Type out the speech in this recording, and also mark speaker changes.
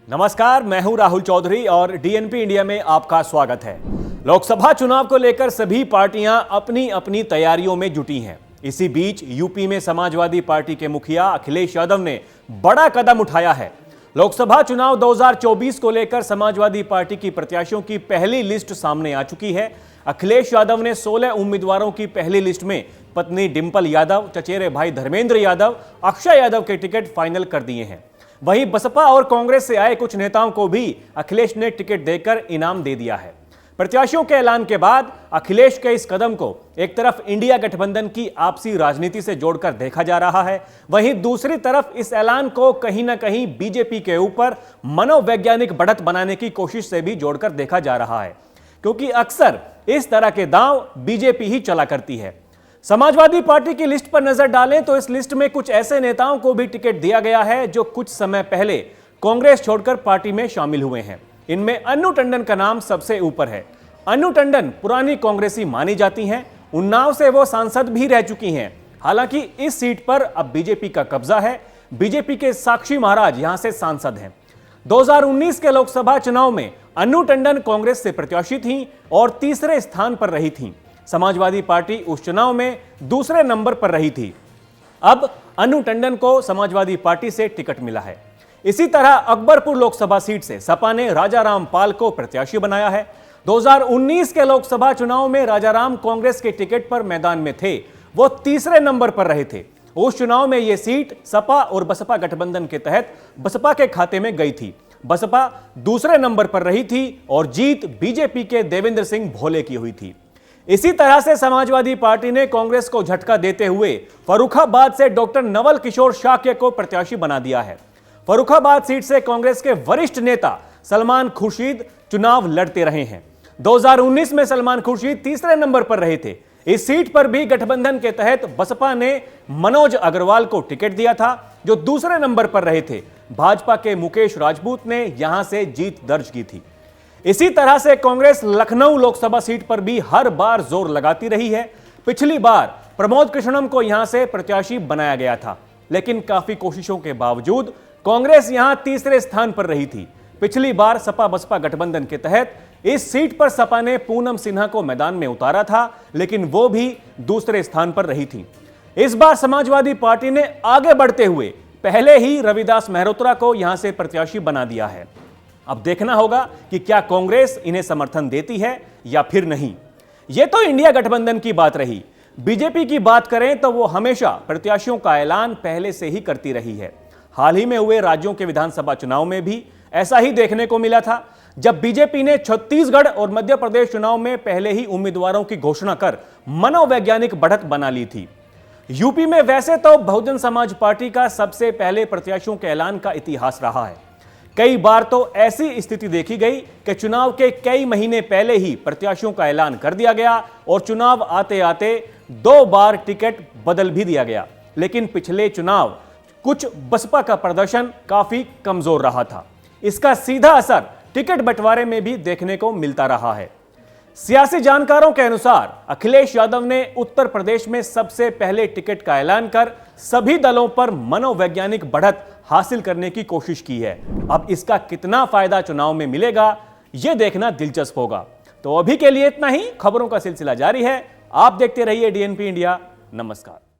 Speaker 1: नमस्कार, मैं हूं राहुल चौधरी और डीएनपी इंडिया में आपका स्वागत है। लोकसभा चुनाव को लेकर सभी पार्टियां अपनी अपनी तैयारियों में जुटी हैं। इसी बीच यूपी में समाजवादी पार्टी के मुखिया अखिलेश यादव ने बड़ा कदम उठाया है। लोकसभा चुनाव 2024 को लेकर समाजवादी पार्टी की प्रत्याशियों की पहली लिस्ट सामने आ चुकी है। अखिलेश यादव ने 16 उम्मीदवारों की पहली लिस्ट में पत्नी डिंपल यादव, चचेरे भाई धर्मेंद्र यादव, अक्षय यादव के टिकट फाइनल कर दिए हैं। वहीं बसपा और कांग्रेस से आए कुछ नेताओं को भी अखिलेश ने टिकट देकर इनाम दे दिया है। प्रत्याशियों के ऐलान के बाद अखिलेश के इस कदम को एक तरफ इंडिया गठबंधन की आपसी राजनीति से जोड़कर देखा जा रहा है, वहीं दूसरी तरफ इस ऐलान को कहीं ना कहीं बीजेपी के ऊपर मनोवैज्ञानिक बढ़त बनाने की कोशिश से भी जोड़कर देखा जा रहा है, क्योंकि अक्सर इस तरह के दांव बीजेपी ही चला करती है। समाजवादी पार्टी की लिस्ट पर नजर डालें तो इस लिस्ट में कुछ ऐसे नेताओं को भी टिकट दिया गया है जो कुछ समय पहले कांग्रेस छोड़कर पार्टी में शामिल हुए हैं। इनमें अन्नू टंडन का नाम सबसे ऊपर है। अन्नू टंडन पुरानी कांग्रेसी मानी जाती हैं। उन्नाव से वो सांसद भी रह चुकी हैं। हालांकि इस सीट पर अब बीजेपी का कब्जा है। बीजेपी के साक्षी महाराज यहां से सांसद हैं। 2019 के लोकसभा चुनाव में अन्नू टंडन कांग्रेस से प्रत्याशी थीं और तीसरे स्थान पर रही थीं। समाजवादी पार्टी उस चुनाव में दूसरे नंबर पर रही थी। अब अन्नू टंडन को समाजवादी पार्टी से टिकट मिला है। इसी तरह अकबरपुर लोकसभा सीट से सपा ने राजाराम पाल को प्रत्याशी बनाया है। 2019 के लोकसभा चुनाव में राजाराम कांग्रेस के टिकट पर मैदान में थे। वो तीसरे नंबर पर रहे थे। उस चुनाव में यह सीट सपा और बसपा गठबंधन के तहत बसपा के खाते में गई थी। बसपा दूसरे नंबर पर रही थी और जीत बीजेपी के देवेंद्र सिंह भोले की हुई थी। इसी तरह से समाजवादी पार्टी ने कांग्रेस को झटका देते हुए फर्रुखाबाद से डॉक्टर नवल किशोर शाक्य को प्रत्याशी बना दिया है। फर्रुखाबाद सीट से कांग्रेस के वरिष्ठ नेता सलमान खुर्शीद चुनाव लड़ते रहे हैं। 2019 में सलमान खुर्शीद तीसरे नंबर पर रहे थे। इस सीट पर भी गठबंधन के तहत बसपा ने मनोज अग्रवाल को टिकट दिया था, जो दूसरे नंबर पर रहे थे। भाजपा के मुकेश राजपूत ने यहां से जीत दर्ज की थी। इसी तरह से कांग्रेस लखनऊ लोकसभा सीट पर भी हर बार जोर लगाती रही है। पिछली बार प्रमोद कृष्णम को यहां से प्रत्याशी बनाया गया था, लेकिन काफी कोशिशों के बावजूद कांग्रेस यहां तीसरे स्थान पर रही थी। पिछली बार सपा बसपा गठबंधन के तहत इस सीट पर सपा ने पूनम सिन्हा को मैदान में उतारा था, लेकिन वो भी दूसरे स्थान पर रही थी। इस बार समाजवादी पार्टी ने आगे बढ़ते हुए पहले ही रविदास मेहरोत्रा को यहां से प्रत्याशी बना दिया है। अब देखना होगा कि क्या कांग्रेस इन्हें समर्थन देती है या फिर नहीं। यह तो इंडिया गठबंधन की बात रही। बीजेपी की बात करें तो वो हमेशा प्रत्याशियों का ऐलान पहले से ही करती रही है। हाल ही में हुए राज्यों के विधानसभा चुनाव में भी ऐसा ही देखने को मिला था, जब बीजेपी ने छत्तीसगढ़ और मध्य प्रदेश चुनाव में पहले ही उम्मीदवारों की घोषणा कर मनोवैज्ञानिक बढ़त बना ली थी। यूपी में वैसे तो बहुजन समाज पार्टी का सबसे पहले प्रत्याशियों के ऐलान का इतिहास रहा है। कई बार तो ऐसी स्थिति देखी गई कि चुनाव के कई महीने पहले ही प्रत्याशियों का ऐलान कर दिया गया और चुनाव आते आते 2 बार टिकट बदल भी दिया गया। लेकिन पिछले चुनाव कुछ बसपा का प्रदर्शन काफी कमजोर रहा था। इसका सीधा असर टिकट बंटवारे में भी देखने को मिलता रहा है। सियासी जानकारों के अनुसार अखिलेश यादव ने उत्तर प्रदेश में सबसे पहले टिकट का ऐलान कर सभी दलों पर मनोवैज्ञानिक बढ़त हासिल करने की कोशिश की है। अब इसका कितना फायदा चुनाव में मिलेगा, यह देखना दिलचस्प होगा। तो अभी के लिए इतना ही। खबरों का सिलसिला जारी है। आप देखते रहिए डीएनपी इंडिया। नमस्कार।